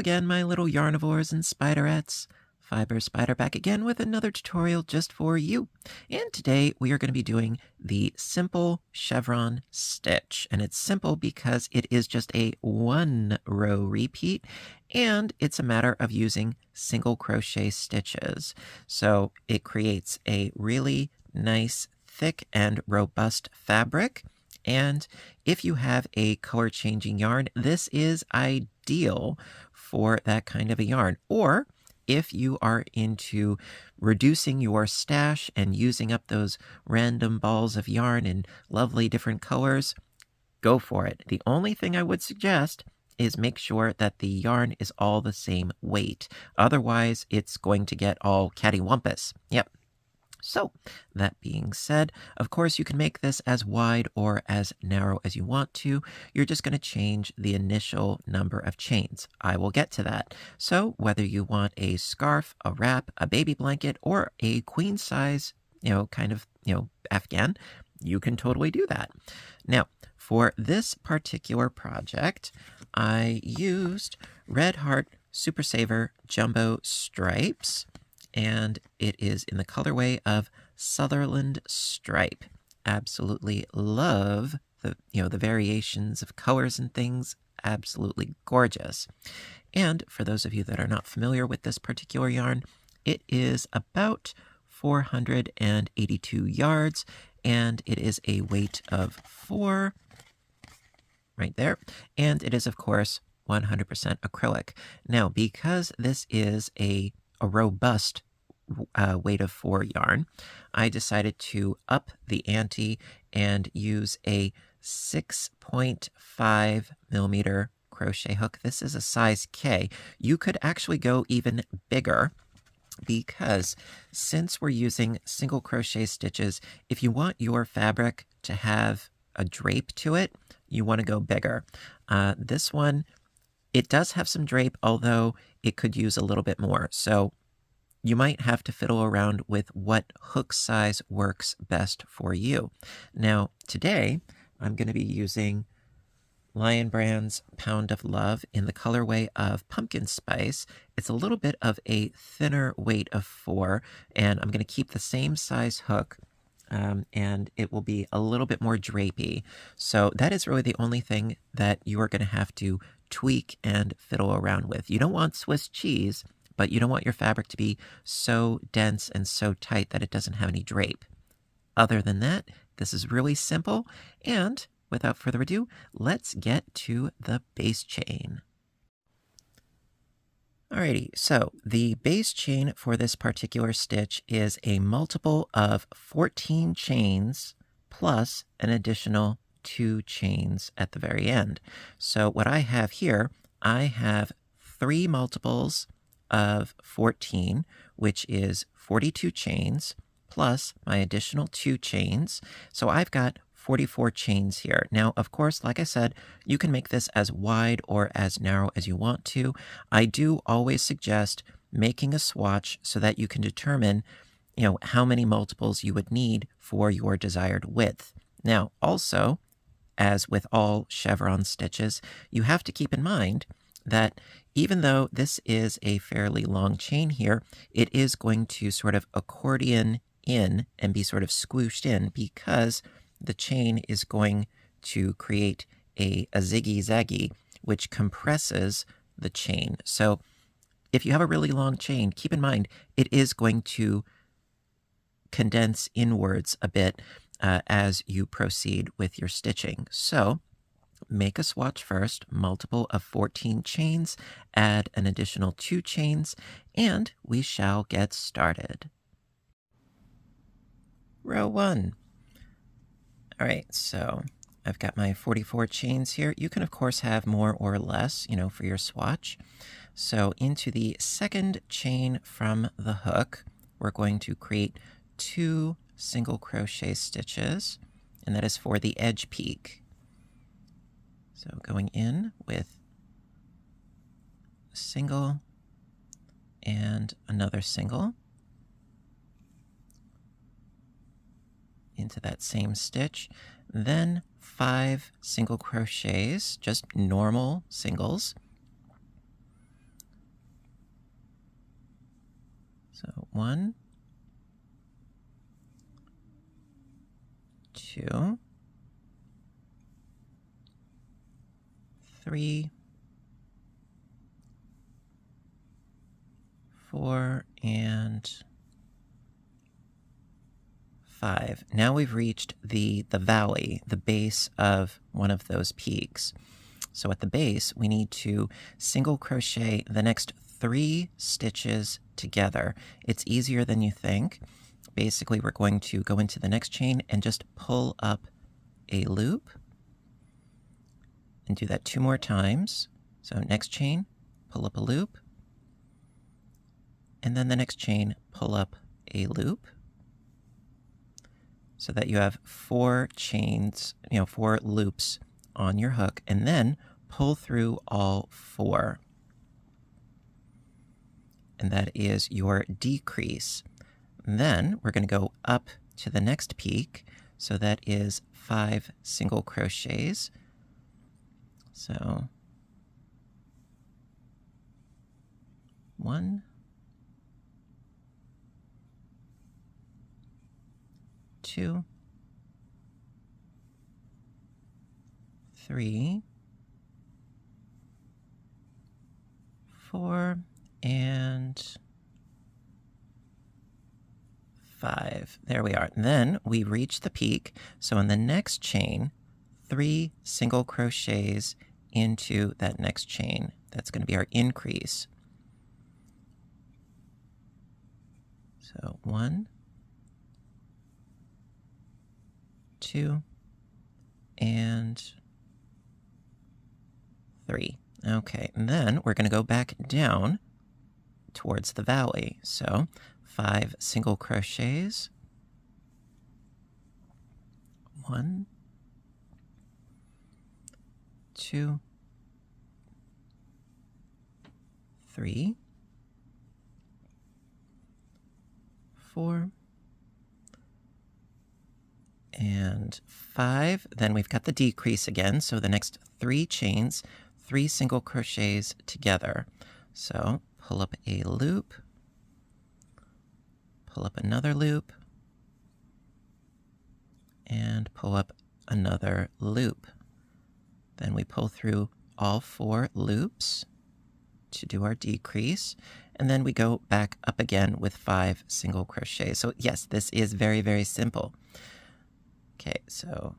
again, my little yarnivores and spiderettes. Fiber Spider back again with another tutorial just for you. And today we are going to be doing the simple chevron stitch. And it's simple because it is just a 1-row repeat, and it's a matter of using single crochet stitches. So it creates a really nice, thick and robust fabric. And if you have a color changing yarn, this is ideal for that kind of a yarn. Or if you are into reducing your stash and using up those random balls of yarn in lovely different colors, go for it. The only thing I would suggest is make sure that the yarn is all the same weight. Otherwise, it's going to get all cattywampus. Yep. So, that being said, of course, you can make this as wide or as narrow as you want to. You're just going to change the initial number of chains. I will get to that. So, whether you want a scarf, a wrap, a baby blanket, or a queen size, Afghan, you can totally do that. Now, for this particular project, I used Red Heart Super Saver Jumbo Stripes, and it is in the colorway of Sutherland Stripe. Absolutely love the variations of colors and things. Absolutely gorgeous. And for those of you that are not familiar with this particular yarn, it is about 482 yards, and it is a weight of 4 right there. And it is, of course, 100% acrylic. Now, because this is a robust weight of 4 yarn, I decided to up the ante and use a 6.5 millimeter crochet hook. This is a size K. You could actually go even bigger, because since we're using single crochet stitches, if you want your fabric to have a drape to it, you want to go bigger. This one, it does have some drape, although it could use a little bit more. So you might have to fiddle around with what hook size works best for you. Now, today, I'm going to be using Lion Brand's Pound of Love in the colorway of Pumpkin Spice. It's a little bit of a thinner weight of 4, and I'm going to keep the same size hook, and it will be a little bit more drapey. So that is really the only thing that you are going to have to tweak and fiddle around with. You don't want Swiss cheese, but you don't want your fabric to be so dense and so tight that it doesn't have any drape. Other than that, this is really simple, and without further ado, let's get to the base chain. Alrighty, so the base chain for this particular stitch is a multiple of 14 chains plus an additional 2 chains at the very end. So what I have here, I have 3 multiples of 14, which is 42 chains, plus my additional 2 chains. So I've got 44 chains here. Now, of course, like I said, you can make this as wide or as narrow as you want to. I do always suggest making a swatch so that you can determine, how many multiples you would need for your desired width. Now, also, as with all chevron stitches, you have to keep in mind that even though this is a fairly long chain here, it is going to sort of accordion in and be sort of squooshed in, because the chain is going to create a ziggy-zaggy, which compresses the chain. So if you have a really long chain, keep in mind it is going to condense inwards a bit as you proceed with your stitching. So make a swatch first, multiple of 14 chains, add an additional 2 chains, and we shall get started. Row 1. All right, so I've got my 44 chains here. You can, of course, have more or less, for your swatch. So into the second chain from the hook, we're going to create 2 single crochet stitches, and that is for the edge peak. So going in with a single and another single into that same stitch, then 5 single crochets, just normal singles, 1, 2, 3, 4, and 5. Now we've reached the valley, the base of one of those peaks. So at the base, we need to single crochet the next 3 stitches together. It's easier than you think. Basically, we're going to go into the next chain and just pull up a loop and do that 2 more times. So next chain, pull up a loop, and then the next chain, pull up a loop, so that you have 4 chains, 4 loops on your hook, and then pull through all 4. And that is your decrease. And then we're going to go up to the next peak, so that is 5 single crochets. So 1, 2, 3, 4, and 5. There we are. And then we reach the peak. So in the next chain, 3 single crochets into that next chain. That's going to be our increase. So 1, 2, and 3. Okay, and then we're going to go back down towards the valley. So 5 single crochets. 1, 2, 3, 4, and 5. Then we've got the decrease again. So the next 3 chains, 3 single crochets together. So pull up a loop, pull up another loop, and pull up another loop. Then we pull through all 4 loops to do our decrease, and then we go back up again with 5 single crochets. So yes, this is very, very simple. Okay, so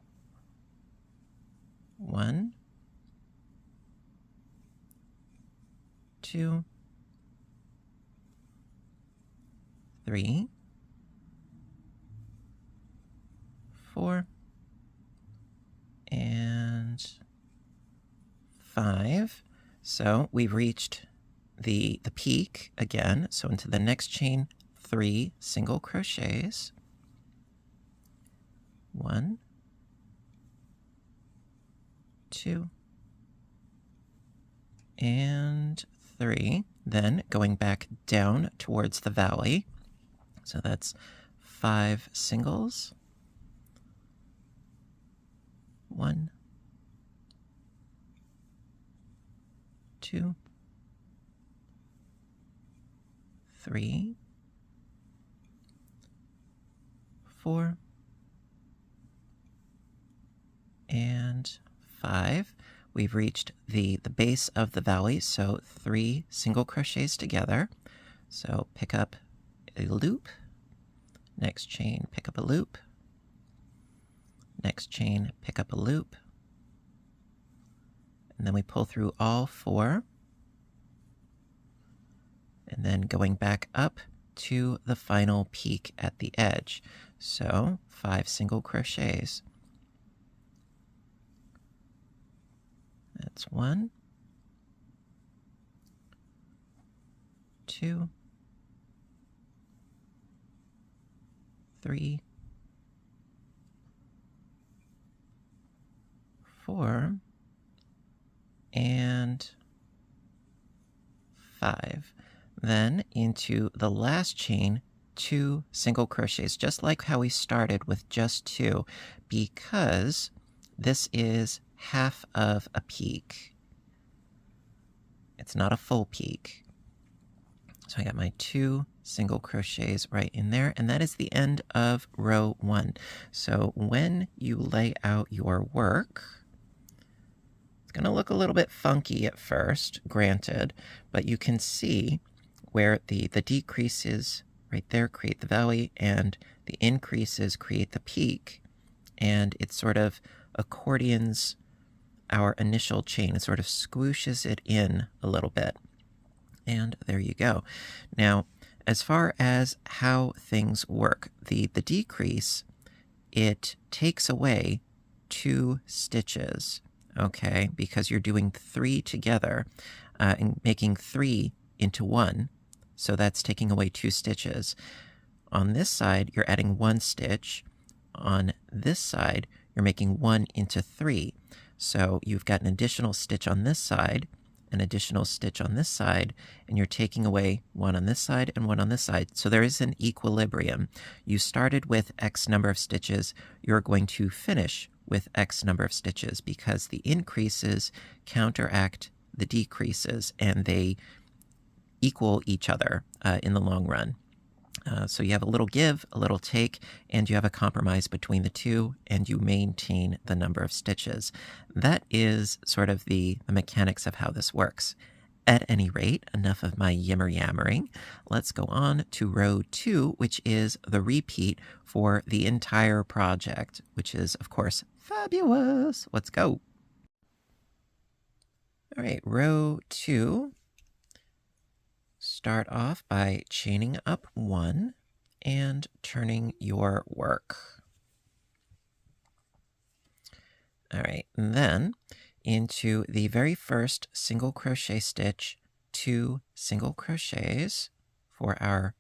1, 2, 3, 4, and 5. So we've reached the peak again. So into the next chain, 3 single crochets. 1, 2, and 3. Then going back down towards the valley. So that's 5 singles. 1, 2, 3, 4, and 5. We've reached the base of the valley, so 3 single crochets together. So pick up a loop, next chain, pick up a loop, next chain, pick up a loop, and then we pull through all 4, and then going back up to the final peak at the edge. So 5 single crochets. That's 1, 2, 3, 4, and 5. Then into the last chain, 2 single crochets, just like how we started with just 2, because this is half of a peak. It's not a full peak. So I got my 2 single crochets right in there, and that is the end of row 1. So when you lay out your work, it's going to look a little bit funky at first, granted, but you can see where the decreases right there create the valley and the increases create the peak, and it sort of accordions our initial chain. It sort of squooshes it in a little bit. And there you go. Now, as far as how things work, the decrease, it takes away 2 stitches, okay, because you're doing 3 together and making 3 into 1, so that's taking away 2 stitches. On this side, you're adding 1 stitch. On this side, you're making 1 into 3. So you've got an additional stitch on this side, an additional stitch on this side, and you're taking away 1 on this side and 1 on this side. So there is an equilibrium. You started with X number of stitches. You're going to finish with X number of stitches because the increases counteract the decreases, and they equal each other in the long run. So you have a little give, a little take, and you have a compromise between the two, and you maintain the number of stitches. That is sort of the mechanics of how this works. At any rate, enough of my yammer-yammering. Let's go on to row 2, which is the repeat for the entire project, which is, of course, fabulous. Let's go. All right, row 2. Start off by chaining up 1 and turning your work. All right, and then into the very first single crochet stitch, 2 single crochets for our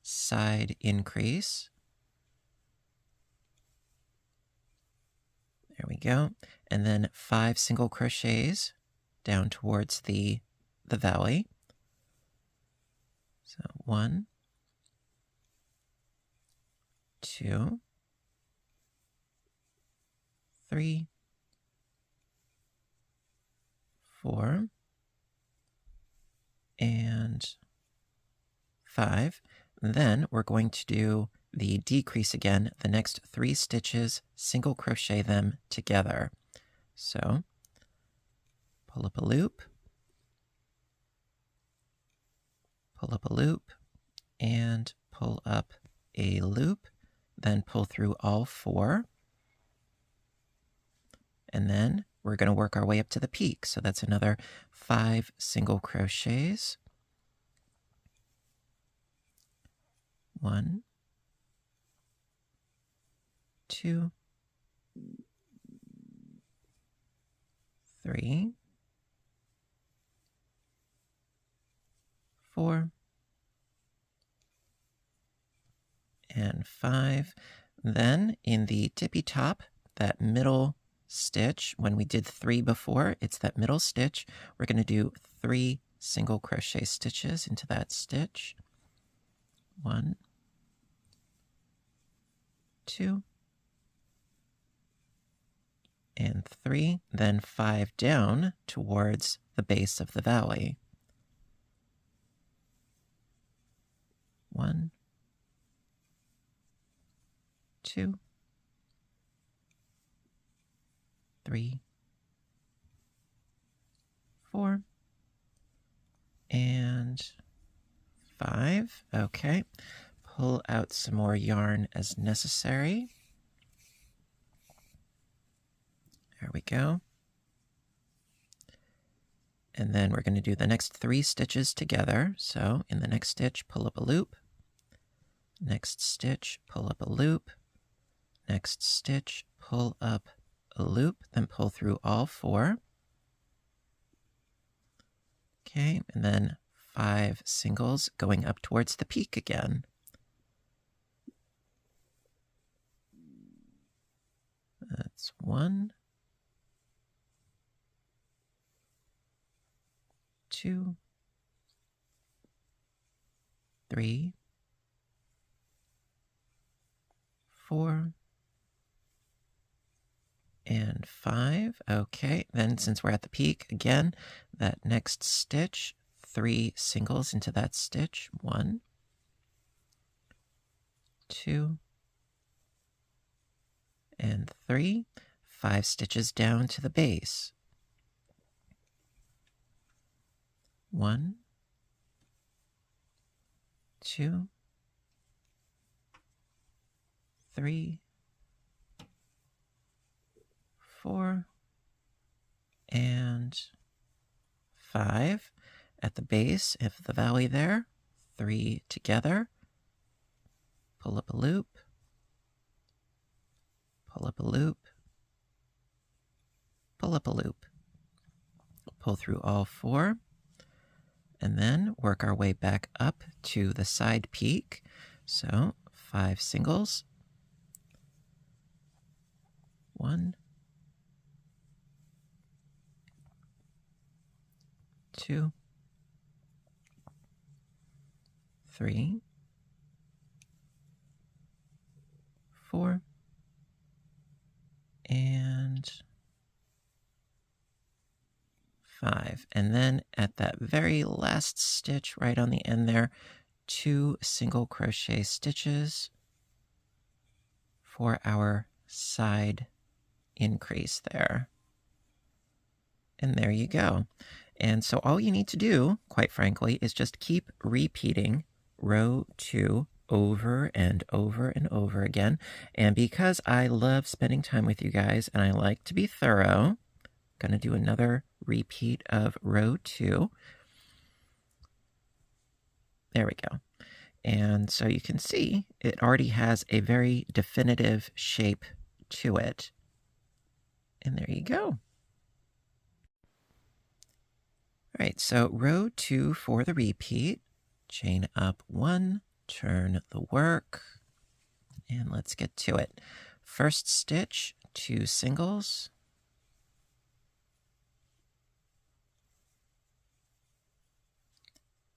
side increase. There we go. And then 5 single crochets down towards the valley. So 1, 2, 3, 4, and 5. Then we're going to do the decrease again. The next 3 stitches, single crochet them together. So pull up a loop, pull up a loop, and pull up a loop, then pull through all 4. And then we're going to work our way up to the peak. So that's another 5 single crochets. 1, 2, 3, 4, and 5. Then in the tippy top, that middle stitch, when we did 3 before, it's that middle stitch. We're going to do 3 single crochet stitches into that stitch. 1, 2, and 3. Then 5 down towards the base of the valley. 1, 2, 3, 4, and 5. Okay, pull out some more yarn as necessary. There we go. And then we're going to do the next 3 stitches together. So in the next stitch, pull up a loop. Next stitch, pull up a loop. Next stitch, pull up a loop, then pull through all 4. Okay, and then 5 singles going up towards the peak again. That's 1, 2, 3, 4, and 5. Okay, then since we're at the peak, again, that next stitch 3 singles into that stitch. 1, 2, and 3. 5 stitches down to the base. 1, 2, 3, 4, and 5 at the base of the valley there. 3 together. Pull up a loop. Pull up a loop. Pull up a loop. Pull through all 4. And then work our way back up to the side peak. So 5 singles. 1, 2, 3, 4, and 5. And then at that very last stitch right on the end there, 2 single crochet stitches for our side increase there. And there you go. And so all you need to do, quite frankly, is just keep repeating row 2 over and over and over again. And because I love spending time with you guys and I like to be thorough, I'm going to do another repeat of row 2. There we go. And so you can see it already has a very definitive shape to it. And there you go. All right, so row 2 for the repeat. Chain up 1, turn the work, and let's get to it. First stitch, 2 singles.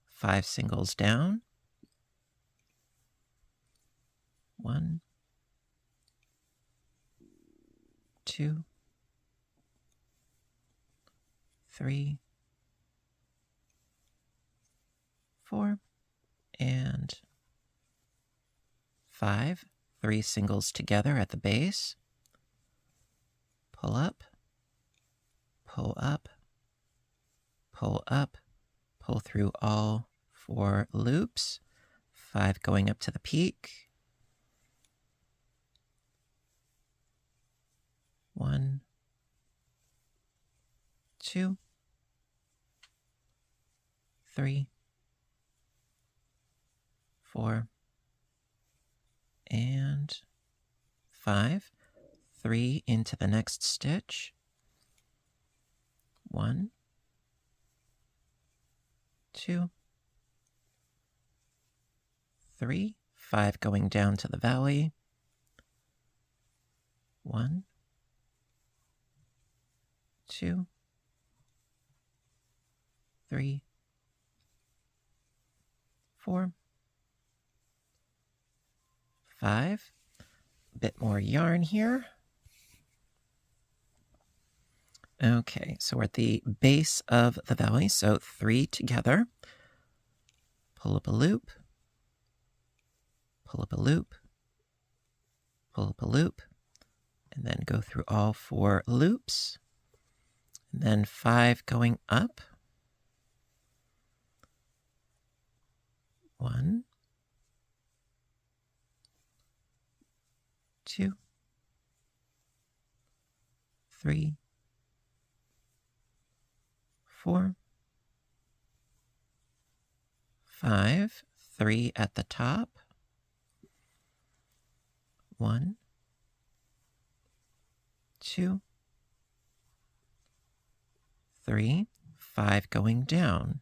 5 singles down. 1, 2, 3, 4, and 5. 3 singles together at the base. Pull up, pull up, pull up, pull through all 4 loops. 5 going up to the peak. 1, 2, 3, 4, and 5. 3 into the next stitch. 1, 2, 3. 5 going down to the valley. 1, 2, 3, 4, 5. A bit more yarn here. Okay, so we're at the base of the valley, so 3 together. Pull up a loop, pull up a loop, pull up a loop, and then go through all 4 loops. And then 5 going up. 1, 2, 3, 4, 5. 3 at the top. 1, 2, 3. 5 going down.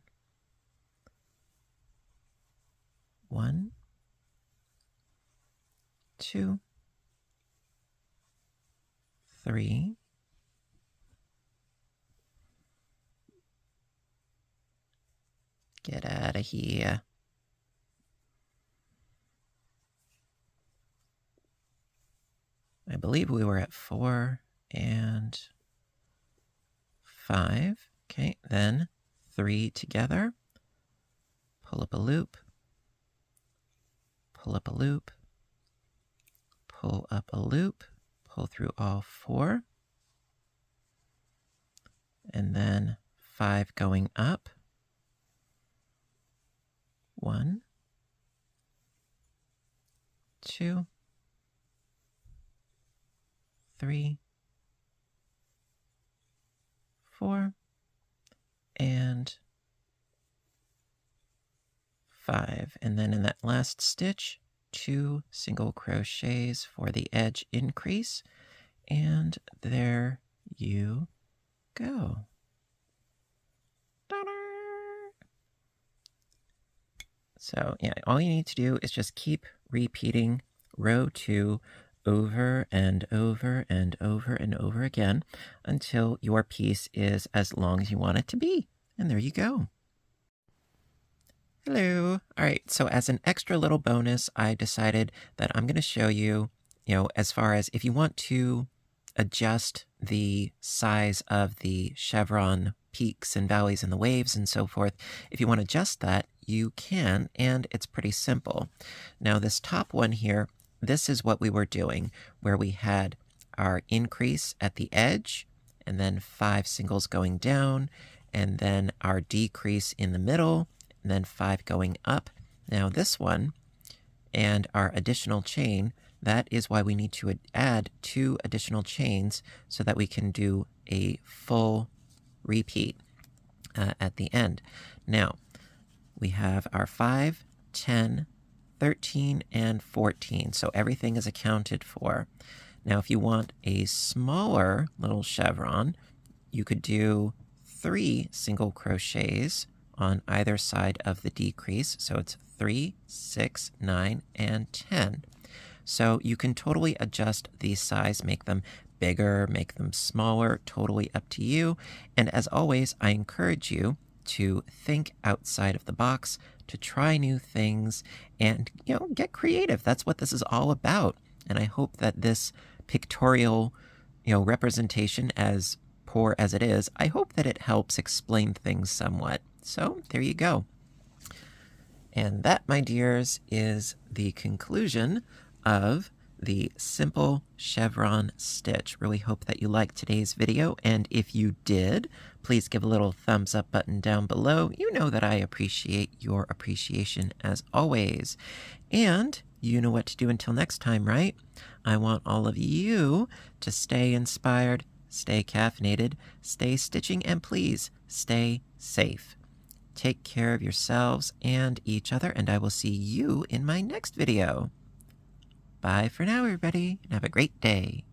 1, 2, 3. Get out of here. I believe we were at 4 and 5. Okay, then 3 together. pull up a loop, pull up a loop, pull up a loop, pull through all 4, and then 5 going up, 1, 2, 3, 4, and 5. And then in that last stitch, 2 single crochets for the edge increase, and there you go. Ta-da! So yeah, all you need to do is just keep repeating row 2 over and over and over and over again until your piece is as long as you want it to be. And there you go. Hello. All right, so as an extra little bonus, I decided that I'm going to show you, as far as if you want to adjust the size of the chevron peaks and valleys and the waves and so forth, if you want to adjust that, you can, and it's pretty simple. Now, this top one here, this is what we were doing, where we had our increase at the edge, and then 5 singles going down, and then our decrease in the middle, and then 5 going up. Now this one, and our additional chain, that is why we need to add 2 additional chains so that we can do a full repeat at the end. Now, we have our 5, 10, 13, and 14, so everything is accounted for. Now, if you want a smaller little chevron, you could do 3 single crochets on either side of the decrease, so it's 3, 6, 9, and 10. So you can totally adjust the size, make them bigger, make them smaller, totally up to you. And as always, I encourage you to think outside of the box, to try new things, and get creative. That's what this is all about. And I hope that this pictorial representation, as poor as it is, I hope that it helps explain things somewhat. So there you go. And that, my dears, is the conclusion of the simple chevron stitch. Really hope that you liked today's video, and if you did, please give a little thumbs up button down below. You know that I appreciate your appreciation as always. And you know what to do until next time, right? I want all of you to stay inspired, stay caffeinated, stay stitching, and please stay safe. Take care of yourselves and each other, and I will see you in my next video. Bye for now, everybody, and have a great day.